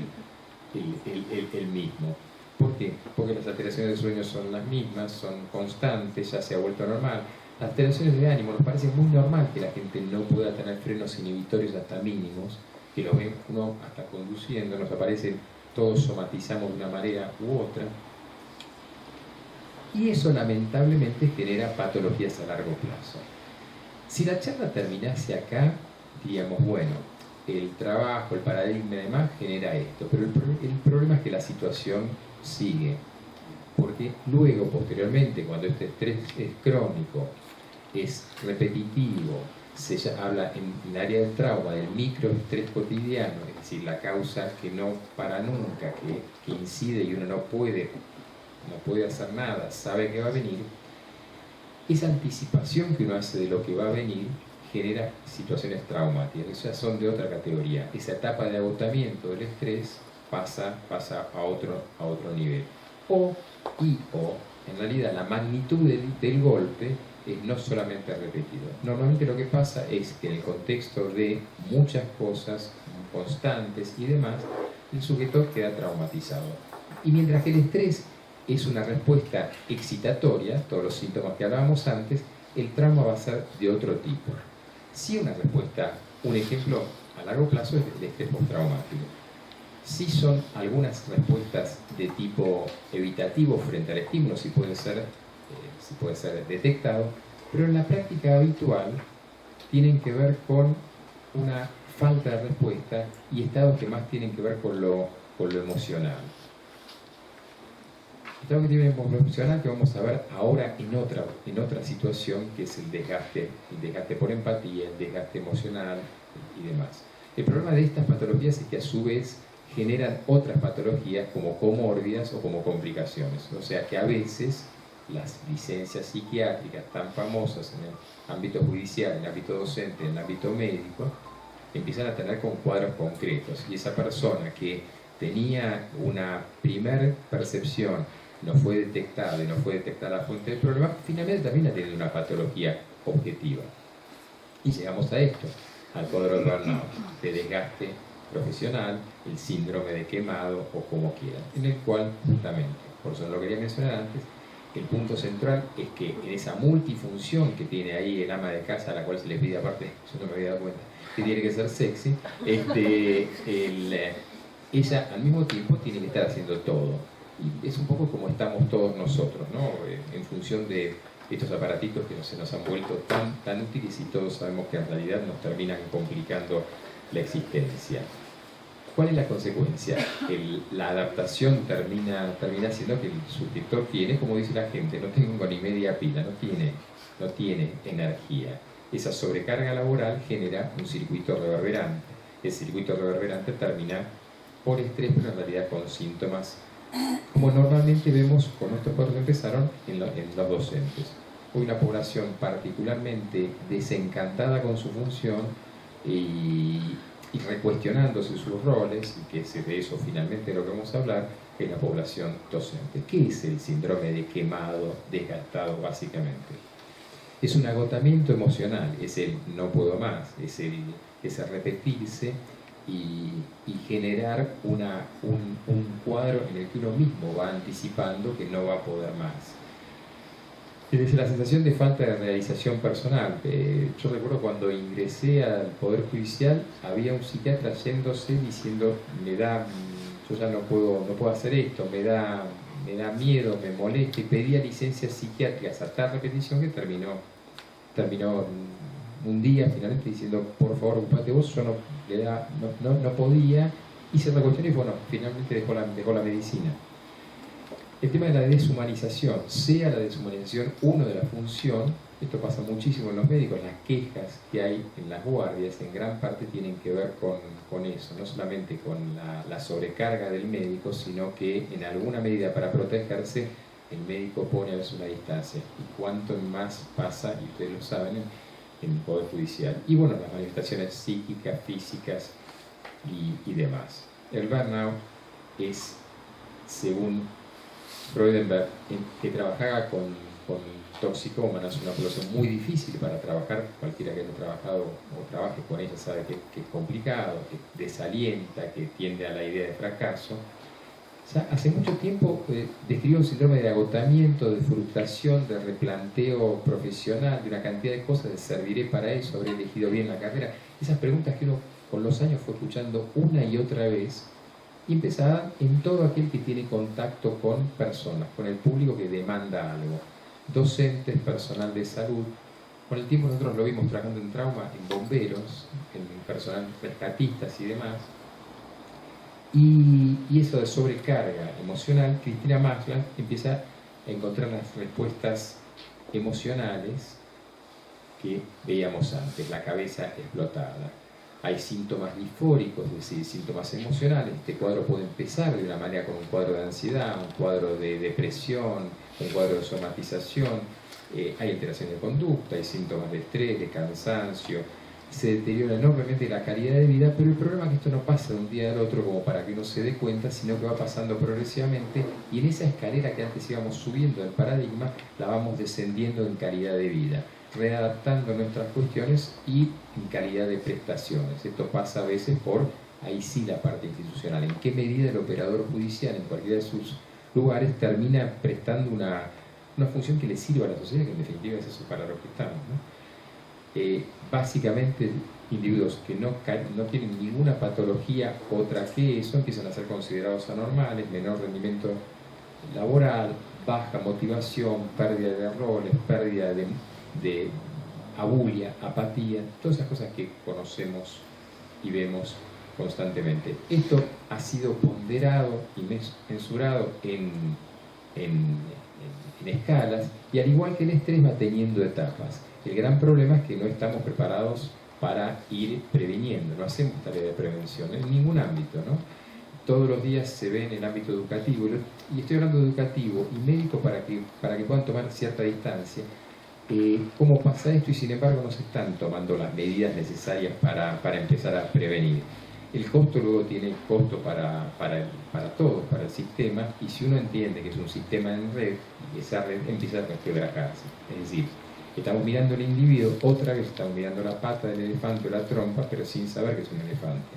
[SPEAKER 3] el mismo. ¿Por qué? Porque las alteraciones de sueño son las mismas, son constantes, ya se ha vuelto normal. Las alteraciones de ánimo nos parece muy normal que la gente no pueda tener frenos inhibitorios hasta mínimos, que lo ven uno hasta conduciendo, nos aparecen, todos somatizamos de una manera u otra. Y eso lamentablemente genera patologías a largo plazo. Si la charla terminase acá, diríamos, bueno, el trabajo, el paradigma y demás genera esto, pero el problema es que la situación sigue, porque luego, posteriormente, cuando este estrés es crónico, es repetitivo, se habla en el área del trauma del microestrés cotidiano, es decir, la causa que no para nunca, que incide y uno no puede hacer nada, sabe que va a venir. Esa anticipación que uno hace de lo que va a venir genera situaciones traumáticas, esas son de otra categoría. Esa etapa de agotamiento del estrés pasa a otro nivel. O, en realidad, la magnitud del golpe es no solamente repetido. Normalmente lo que pasa es que en el contexto de muchas cosas constantes y demás, el sujeto queda traumatizado. Y mientras que el estrés es una respuesta excitatoria, todos los síntomas que hablábamos antes, el trauma va a ser de otro tipo. Sí, una respuesta, un ejemplo a largo plazo es el estrés postraumático. Sí son algunas respuestas de tipo evitativo frente al estímulo, si puede ser detectado, pero en la práctica habitual tienen que ver con una falta de respuesta y estados que más tienen que ver con lo emocional. Estados que tienen lo emocional que vamos a ver ahora en otra situación, que es el desgaste por empatía, el desgaste emocional y demás. El problema de estas patologías es que a su vez generan otras patologías como comórbidas o como complicaciones. O sea que a veces las licencias psiquiátricas tan famosas en el ámbito judicial, en el ámbito docente, en el ámbito médico, empiezan a tener con cuadros concretos. Y esa persona que tenía una primer percepción, no fue detectada y no fue detectada la fuente del problema, finalmente termina teniendo una patología objetiva. Y llegamos a esto, al cuadro de burnout, de desgaste profesional, el síndrome de quemado o como quieran, en el cual justamente, por eso no lo quería mencionar antes, el punto central es que en esa multifunción que tiene ahí el ama de casa, a la cual se le pide aparte, yo no me había dado cuenta, que tiene que ser sexy, ella al mismo tiempo tiene que estar haciendo todo. Y es un poco como estamos todos nosotros, ¿no? En función de estos aparatitos que se nos han vuelto tan útiles y todos sabemos que en realidad nos terminan complicando la existencia. ¿Cuál es la consecuencia? La adaptación termina siendo que el suscriptor tiene, como dice la gente, no tengo ni media pila, no tiene energía. Esa sobrecarga laboral genera un circuito reverberante. El circuito reverberante termina por estrés, pero en realidad con síntomas como normalmente vemos con estos cuadros que empezaron en los docentes. Hoy una población particularmente desencantada con su función y recuestionándose sus roles, y que es de eso finalmente de lo que vamos a hablar, es la población docente. ¿Qué es el síndrome de quemado, desgastado básicamente? Es un agotamiento emocional, es el no puedo más, es el repetirse y generar un cuadro en el que uno mismo va anticipando que no va a poder más. Es la sensación de falta de realización personal. Yo recuerdo cuando ingresé al Poder Judicial, había un psiquiatra yéndose diciendo, yo ya no puedo hacer esto, me da miedo, me molesta, y pedía licencias psiquiátricas a tal repetición que terminó un día finalmente diciendo, por favor, ocupate vos, yo no podía, hice otra cuestión y bueno, finalmente dejó la medicina. El tema de la deshumanización, sea la deshumanización uno de la función, esto pasa muchísimo en los médicos, las quejas que hay en las guardias en gran parte tienen que ver con eso, no solamente con la sobrecarga del médico, sino que en alguna medida para protegerse el médico pone a veces una distancia. Y cuánto más pasa, y ustedes lo saben, en el Poder Judicial. Y bueno, las manifestaciones psíquicas, físicas y demás. El burnout es, según Freudenberg, que trabajaba con con toxicómanas, una población muy difícil para trabajar. Cualquiera que haya trabajado o trabaje con ella sabe que es complicado, que desalienta, que tiende a la idea de fracaso. Ya hace mucho tiempo describió un síndrome de agotamiento, de frustración, de replanteo profesional, de una cantidad de cosas, de serviré para eso, habré elegido bien la carrera. Esas preguntas que uno con los años fue escuchando una y otra vez, y empezaba en todo aquel que tiene contacto con personas, con el público que demanda algo. Docentes, personal de salud. Con el tiempo nosotros lo vimos trabajando en trauma, en bomberos, en personal rescatistas y demás. Y eso de sobrecarga emocional, Cristina Maslach empieza a encontrar las respuestas emocionales que veíamos antes, la cabeza explotada. Hay síntomas disfóricos, es decir, síntomas emocionales. Este cuadro puede empezar de una manera con un cuadro de ansiedad, un cuadro de depresión, un cuadro de somatización. Hay alteración de conducta, hay síntomas de estrés, de cansancio. Se deteriora enormemente la calidad de vida, pero el problema es que esto no pasa de un día al otro como para que uno se dé cuenta, sino que va pasando progresivamente, y en esa escalera que antes íbamos subiendo del paradigma, la vamos descendiendo en calidad de vida, readaptando nuestras cuestiones y en calidad de prestaciones. Esto pasa a veces por, ahí sí, la parte institucional. En qué medida el operador judicial en cualquiera de sus lugares termina prestando una función que le sirva a la sociedad, que en definitiva es eso para lo que estamos, ¿no? Básicamente individuos que no tienen ninguna patología otra que eso empiezan a ser considerados anormales, menor rendimiento laboral, baja motivación, pérdida de roles, pérdida de abulia, apatía, todas esas cosas que conocemos y vemos constantemente. Esto ha sido ponderado y mensurado en escalas, y al igual que el estrés va teniendo etapas. El gran problema es que no estamos preparados para ir previniendo, no hacemos tarea de prevención en ningún ámbito, ¿no? Todos los días se ve en el ámbito educativo, y estoy hablando de educativo y médico para que puedan tomar cierta distancia, cómo pasa esto, y sin embargo no se están tomando las medidas necesarias para empezar a prevenir. El costo luego tiene costo para todos, para el sistema, y si uno entiende que es un sistema en red, esa red empieza a quebrarse. Es decir, estamos mirando al individuo, otra vez estamos mirando la pata del elefante o la trompa, pero sin saber que es un elefante.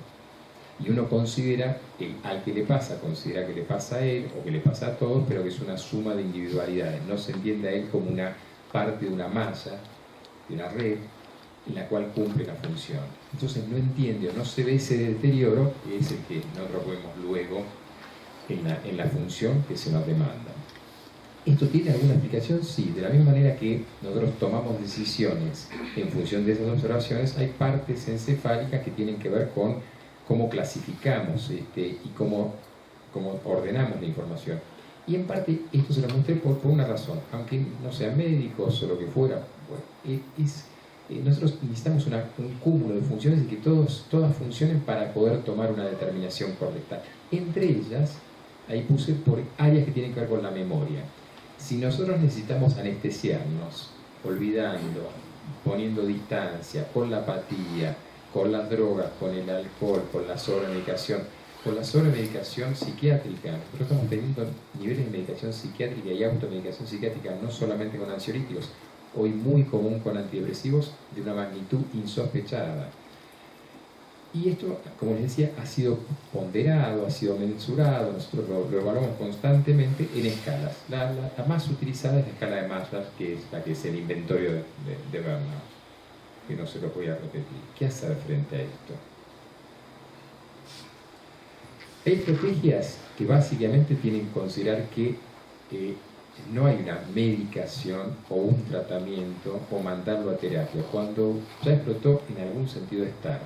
[SPEAKER 3] Y uno considera que al que le pasa, considera que le pasa a él o que le pasa a todos, pero que es una suma de individualidades. No se entiende a él como una parte de una masa, de una red, en la cual cumple la función. Entonces no entiende o no se ve ese deterioro, que es el que nosotros vemos luego en la función que se nos demanda. ¿Esto tiene alguna explicación? Sí. De la misma manera que nosotros tomamos decisiones en función de esas observaciones, hay partes encefálicas que tienen que ver con cómo clasificamos y cómo ordenamos la información. Y en parte esto se lo mostré por una razón, aunque no sean médicos o lo que fuera. Bueno, nosotros necesitamos un cúmulo de funciones y que todas funcionen para poder tomar una determinación correcta. Entre ellas, ahí puse por áreas que tienen que ver con la memoria. Si nosotros necesitamos anestesiarnos, olvidando, poniendo distancia, con la apatía, con las drogas, con el alcohol, con la sobremedicación, con la sobremedicación psiquiátrica, nosotros estamos teniendo niveles de medicación psiquiátrica y automedicación psiquiátrica, no solamente con ansiolíticos, hoy muy común con antidepresivos de una magnitud insospechada. Y esto, como les decía, ha sido ponderado, ha sido mensurado, nosotros lo evaluamos constantemente en escalas. La más utilizada es la escala de Maslach, que es la que es el inventario de Bernard, que no se lo voy a repetir. ¿Qué hacer frente a esto? Hay estrategias que básicamente tienen que considerar que no hay una medicación o un tratamiento o mandarlo a terapia. Cuando ya explotó en algún sentido es tarde.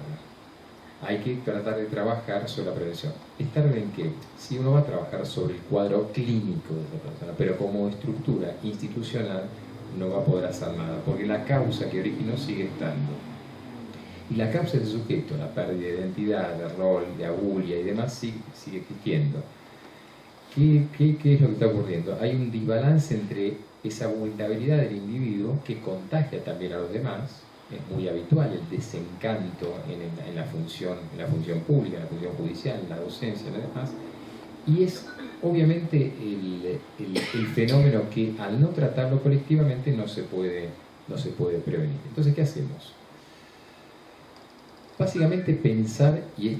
[SPEAKER 3] Hay que tratar de trabajar sobre la prevención. ¿Es tarde en qué? Si uno va a trabajar sobre el cuadro clínico de esa persona, pero como estructura institucional no va a poder hacer nada, porque la causa que originó sigue estando. Y la causa del sujeto, la pérdida de identidad, de rol, de abulia y demás, sigue existiendo. ¿Qué es lo que está ocurriendo? Hay un desbalance entre esa vulnerabilidad del individuo que contagia también a los demás. Es muy habitual el desencanto en la función pública, en la función judicial, en la docencia y demás, Y es obviamente el fenómeno que al no tratarlo colectivamente no se puede prevenir. Entonces, ¿qué hacemos? Básicamente pensar, y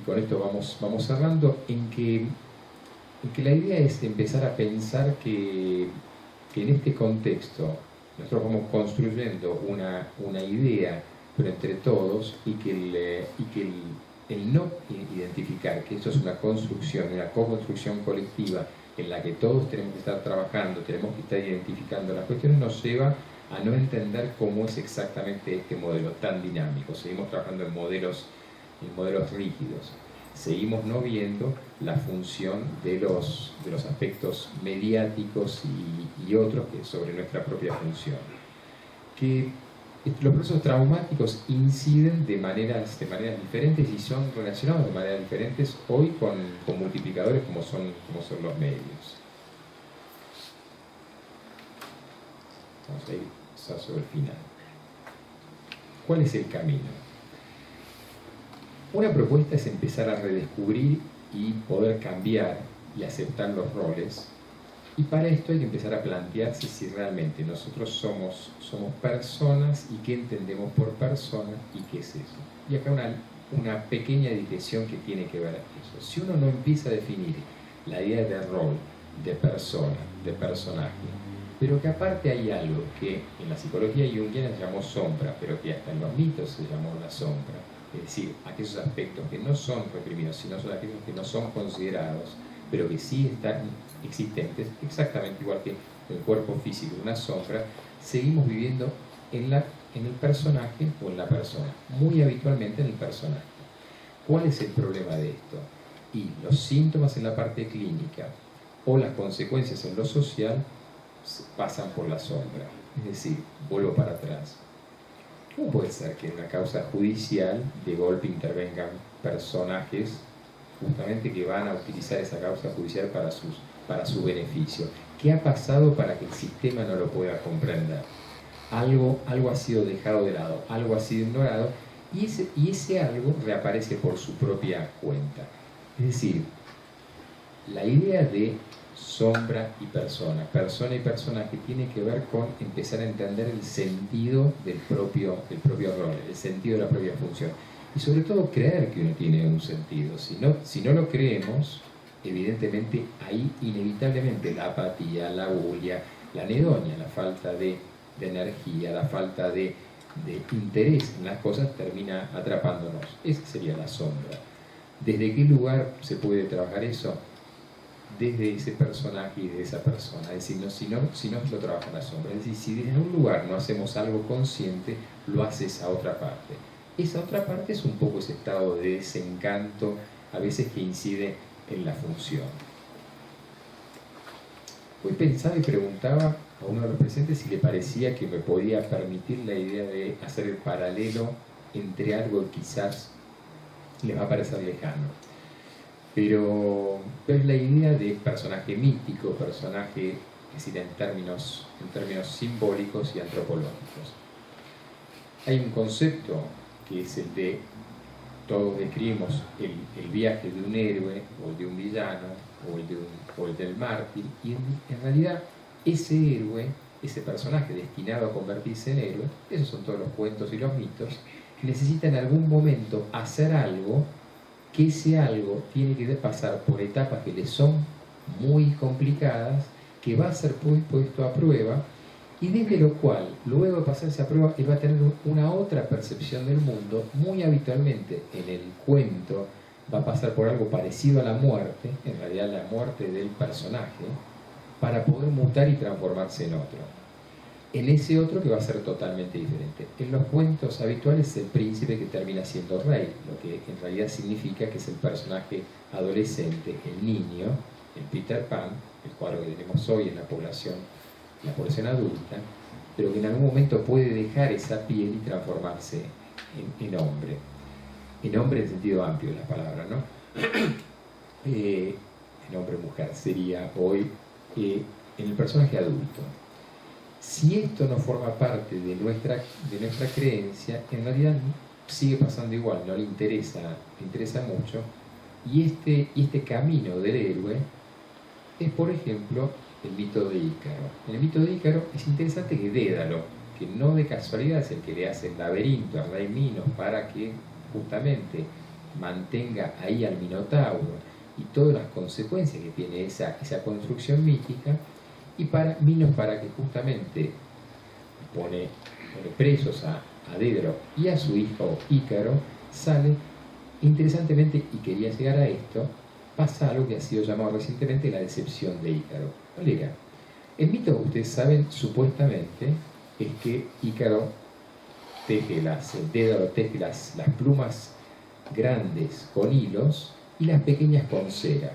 [SPEAKER 3] con esto vamos cerrando, en que la idea es empezar a pensar que en este contexto nosotros vamos construyendo una idea, pero entre todos, y que el no identificar que esto es una construcción, una co-construcción colectiva en la que todos tenemos que estar trabajando, tenemos que estar identificando las cuestiones, nos lleva a no entender cómo es exactamente este modelo tan dinámico. Seguimos trabajando en modelos rígidos. Seguimos no viendo la función de los aspectos mediáticos y otros que sobre nuestra propia función. Que los procesos traumáticos inciden de maneras diferentes y son relacionados de maneras diferentes hoy con multiplicadores como son los medios. Vamos a ir sobre el final. ¿Cuál es el camino? Una propuesta es empezar a redescubrir y poder cambiar y aceptar los roles, y para esto hay que empezar a plantearse si realmente nosotros somos personas y qué entendemos por persona y qué es eso. Y acá una pequeña digresión que tiene que ver con eso. Si uno no empieza a definir la idea de rol, de persona, de personaje, pero que aparte hay algo que en la psicología junguiana se llamó sombra, pero que hasta en los mitos se llamó la sombra, es decir, aquellos aspectos que no son reprimidos, sino son aquellos que no son considerados, pero que sí están existentes, exactamente igual que el cuerpo físico de una sombra, seguimos viviendo en el personaje o en la persona, muy habitualmente en el personaje. ¿Cuál es el problema de esto? Y los síntomas en la parte clínica o las consecuencias en lo social pasan por la sombra. Es decir, vuelvo para atrás. ¿Cómo puede ser que en una causa judicial de golpe intervengan personajes justamente que van a utilizar esa causa judicial para su beneficio? ¿Qué ha pasado para que el sistema no lo pueda comprender? Algo ha sido dejado de lado, algo ha sido ignorado, y ese algo reaparece por su propia cuenta. Es decir, la idea de sombra y persona y personaje tiene que ver con empezar a entender el sentido del propio rol, el sentido de la propia función. Y sobre todo creer que uno tiene un sentido. Si no lo creemos, evidentemente ahí inevitablemente la apatía, la bulia, la anedonia, la falta de energía, la falta de interés en las cosas termina atrapándonos. Esa sería la sombra. ¿Desde qué lugar se puede trabajar eso? Desde ese personaje y de esa persona. Es decir, si no lo trabaja la sombra. Es decir, si desde un lugar no hacemos algo consciente, lo haces a otra parte. Esa otra parte es un poco ese estado de desencanto, a veces que incide en la función. Hoy pensaba y preguntaba a uno de los presentes si le parecía que me podía permitir la idea de hacer el paralelo entre algo que quizás les va a parecer lejano. Pero es la idea de personaje mítico, personaje, es decir, en términos simbólicos y antropológicos. Hay un concepto que es el de, todos describimos el viaje de un héroe o de un villano o el del mártir, y en realidad ese héroe, ese personaje destinado a convertirse en héroe, esos son todos los cuentos y los mitos, necesita en algún momento hacer algo, que ese algo tiene que pasar por etapas que le son muy complicadas, que va a ser puesto a prueba, y desde lo cual, luego de pasarse a prueba, él va a tener una otra percepción del mundo. Muy habitualmente en el cuento va a pasar por algo parecido a la muerte, en realidad la muerte del personaje, para poder mutar y transformarse en otro. En ese otro que va a ser totalmente diferente. En los cuentos habituales es el príncipe que termina siendo rey, lo que en realidad significa que es el personaje adolescente, el niño, el Peter Pan, el cuadro que tenemos hoy en la población adulta, pero que en algún momento puede dejar esa piel y transformarse en hombre. En hombre en sentido amplio de la palabra, ¿no? En hombre-mujer sería hoy en el personaje adulto. Si esto no forma parte de nuestra creencia, en realidad sigue pasando igual, no le interesa mucho, Y este camino del héroe es, por ejemplo, el mito de Ícaro. En el mito de Ícaro es interesante que Dédalo, que no de casualidad es el que le hace el laberinto al rey Minos para que justamente mantenga ahí al Minotauro y todas las consecuencias que tiene esa construcción mítica, y para Minos, para que justamente pone presos a Dédalo y a su hijo Ícaro, sale. Interesantemente, y quería llegar a esto, pasa algo que ha sido llamado recientemente la decepción de Ícaro. ¿Cuál era? El mito, ustedes saben, supuestamente, es que Ícaro Dédalo teje las plumas grandes con hilos y las pequeñas con cera.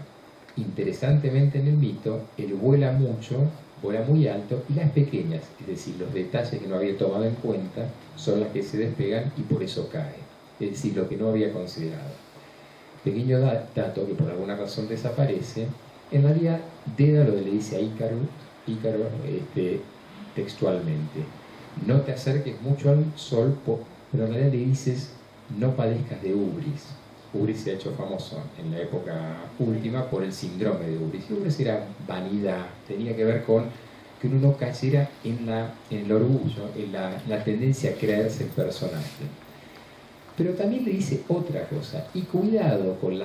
[SPEAKER 3] Interesantemente en el mito, él vuela mucho, vuela muy alto, y las pequeñas, es decir, los detalles que no había tomado en cuenta, son las que se despegan y por eso cae. Es decir, lo que no había considerado. Pequeño dato que por alguna razón desaparece. En realidad, Dédalo le dice a Ícaro textualmente: no te acerques mucho al sol, pero en realidad le dices: no padezcas de ubris. Ubris se ha hecho famoso en la época última por el síndrome de ubris. Ubris era vanidad, tenía que ver con que uno no cayera en el orgullo, en la tendencia a creerse el personaje. Pero también le dice otra cosa: y cuidado con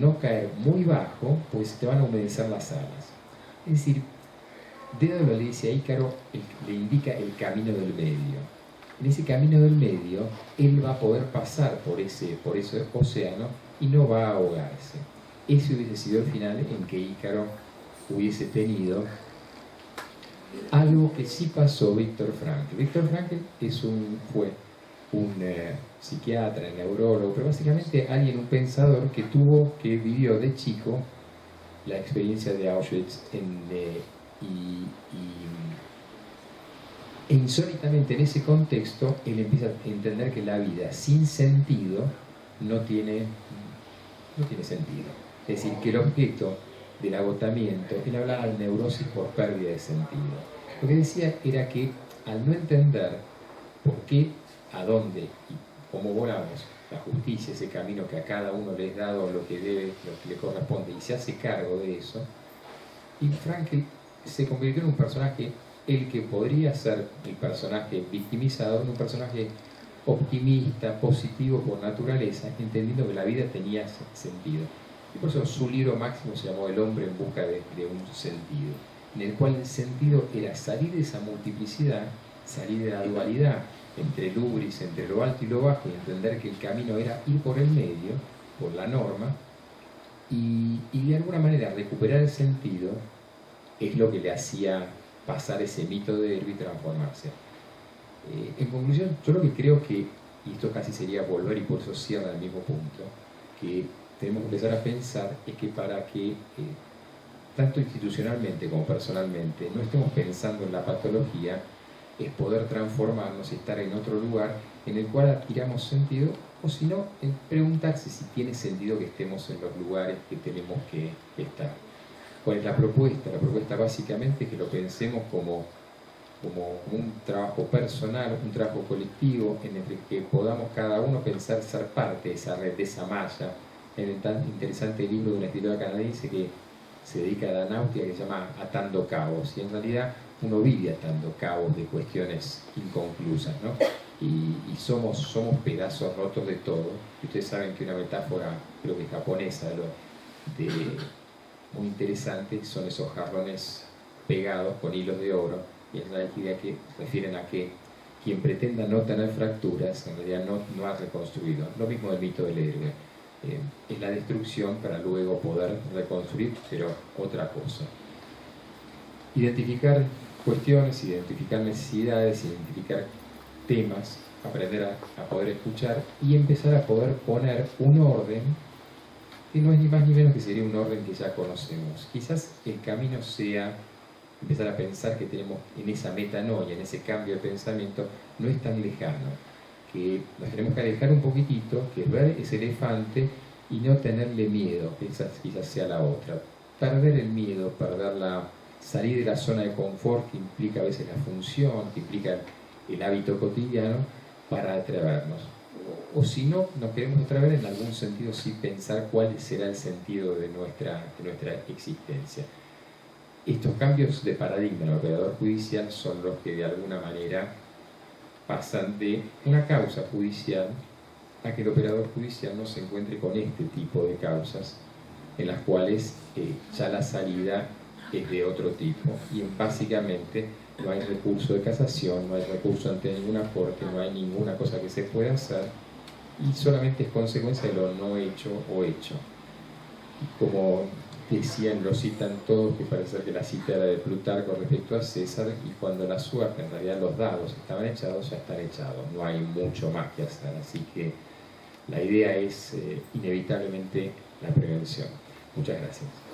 [SPEAKER 3] no caer muy bajo, pues te van a humedecer las alas. Es decir, Dédalo le dice a Ícaro, le indica el camino del medio. En ese camino del medio, él va a poder pasar por ese océano y no va a ahogarse. Ese hubiese sido el final en que Ícaro hubiese tenido algo que sí pasó Viktor Frankl. Viktor Frankl fue un psiquiatra, neurólogo, pero básicamente un pensador que vivió de chico la experiencia de Auschwitz e insólitamente en ese contexto él empieza a entender que la vida sin sentido no tiene sentido. Es decir, que el objeto del agotamiento, él hablaba de neurosis por pérdida de sentido. Lo que decía era que al no entender por qué, a dónde y cómo volamos, la justicia, ese camino que a cada uno le es dado lo que debe, lo que le corresponde, y se hace cargo de eso, y Frankl se convirtió en un personaje, el que podría ser el personaje victimizado, en un personaje optimista, positivo por naturaleza, entendiendo que la vida tenía sentido. Y por eso su libro máximo se llamó El hombre en busca de un sentido, en el cual el sentido era salir de esa multiplicidad, salir de la dualidad entre el ubris, entre lo alto y lo bajo, y entender que el camino era ir por el medio, por la norma, y de alguna manera recuperar el sentido es lo que le hacía pasar ese mito de héroe y transformarse. En conclusión, yo lo que creo que, y esto casi sería volver, y por eso cierra el mismo punto, que tenemos que empezar a pensar es que para que tanto institucionalmente como personalmente no estemos pensando en la patología, es poder transformarnos y estar en otro lugar en el cual adquiramos sentido, o si no, en preguntarse si tiene sentido que estemos en los lugares que tenemos que estar. ¿Cuál es la propuesta? La propuesta básicamente es que lo pensemos como un trabajo personal, un trabajo colectivo, en el que podamos cada uno pensar ser parte de esa red, de esa malla, en el tan interesante libro de una escritora canadiense que se dedica a la náutica, que se llama Atando Cabos, y en realidad uno vive atando cabos de cuestiones inconclusas, ¿no? Y somos pedazos rotos de todo. Y ustedes saben que una metáfora, creo que japonesa, muy interesante, son esos jarrones pegados con hilos de oro, y es la idea que refieren a que quien pretenda no tener fracturas, en realidad no ha reconstruido. Lo mismo del mito del héroe. Es la destrucción para luego poder reconstruir, pero otra cosa. Identificar cuestiones, identificar necesidades, identificar temas, aprender a poder escuchar y empezar a poder poner un orden que no es ni más ni menos que sería un orden que ya conocemos. Quizás el camino sea empezar a pensar que tenemos en esa metanoia, en ese cambio de pensamiento, no es tan lejano, que nos tenemos que alejar un poquitito, que ver ese elefante y no tenerle miedo, que esa quizás sea la otra. Perder el miedo, salir de la zona de confort que implica a veces la función, que implica el hábito cotidiano, para atrevernos. o si no, nos queremos otra vez en algún sentido sí pensar cuál será el sentido de nuestra existencia. Estos cambios de paradigma en el operador judicial son los que de alguna manera pasan de una causa judicial a que el operador judicial no se encuentre con este tipo de causas en las cuales ya la salida es de otro tipo y básicamente no hay recurso de casación, no hay recurso ante ninguna corte, no hay ninguna cosa que se pueda hacer y solamente es consecuencia de lo no hecho o hecho. Como decían, lo citan todos, que parece que la cita era de Plutarco respecto a César, y cuando la suerte, en realidad los dados estaban echados, ya están echados, no hay mucho más que hacer, así que la idea es inevitablemente la prevención. Muchas gracias.